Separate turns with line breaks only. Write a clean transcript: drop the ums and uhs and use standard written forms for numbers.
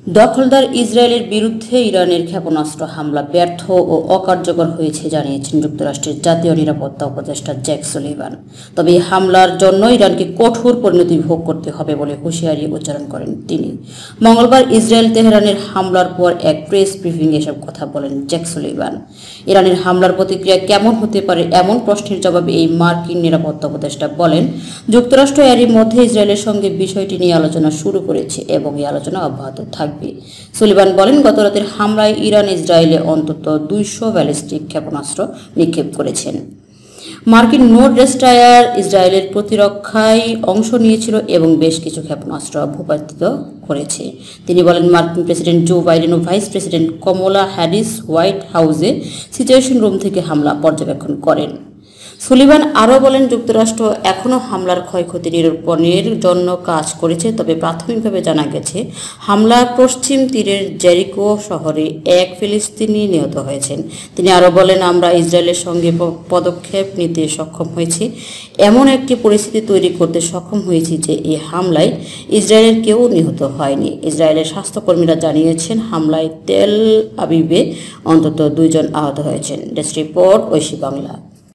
দখলদার ইসরায়েলের বিরুদ্ধে ইরানের ক্ষেপণাস্ত্র হামলা ব্যর্থ ও অকার্যকর হয়েছে জানিয়েছেন যুক্তরাষ্ট্রের জাতীয় নিরাপত্তা উপদেষ্টা জ্যাক সুলিভান। তবে এই হামলার জন্য ইরানকে কঠোর পরিণতি ভোগ করতে হবে বলে হুঁশিয়ারি উচ্চারণ করেন তিনি। মঙ্গলবার ইসরায়েল তেহরানের হামলার পর এক প্রেস ব্রিফিংয়ে এসব কথা বলেন জ্যাক সুলিভান। ইরানের হামলার প্রতিক্রিয়া কেমন হতে পারে এমন প্রশ্নের জবাবে এই মার্কিন নিরাপত্তা উপদেষ্টা বলেন, যুক্তরাষ্ট্র এরই মধ্যে ইসরায়েলের সঙ্গে বিষয়টি নিয়ে আলোচনা শুরু করেছে এবং এই আলোচনা অব্যাহত থাকবে। সুলিভান বলেন, গতরাতের হামলায় ইরান ইসরায়েলে অন্তত 200 ব্যালিস্টিক ক্ষেপণাস্ত্র নিক্ষেপ করেছেন। মার্কিন নোট ডেস্ট্রয়ার ইসরায়েলের প্রতিরক্ষায় অংশ নিয়েছিল এবং বেশ কিছু ক্ষেপণাস্ত্র ভূপাতিত করেছে। তিনি বলেন, মার্কিন প্রেসিডেন্ট জো বাইডেন ও ভাইস প্রেসিডেন্ট কমলা হ্যারিস হোয়াইট হাউসে সিচুয়েশন রুম থেকে হামলা পর্যবেক্ষণ করেন। সুলিভান আরও বলেন, যুক্তরাষ্ট্র এখনও হামলার ক্ষয়ক্ষতি নিরূপণের জন্য কাজ করেছে, তবে প্রাথমিকভাবে জানা গেছে হামলার পশ্চিম তীরের জেরিকো শহরে এক ফিলিস্তিনি নিহত হয়েছেন। তিনি আরও বলেন, আমরা ইসরায়েলের সঙ্গে পদক্ষেপ নিতে সক্ষম হয়েছি, এমন একটি পরিস্থিতি তৈরি করতে সক্ষম হয়েছি যে এই হামলায় ইসরায়েলের কেউ নিহত হয়নি। ইসরায়েলের স্বাস্থ্যকর্মীরা জানিয়েছেন হামলায় তেল আবিবে অন্তত 2 জন আহত হয়েছেন। Desk report, Oishi Bangla.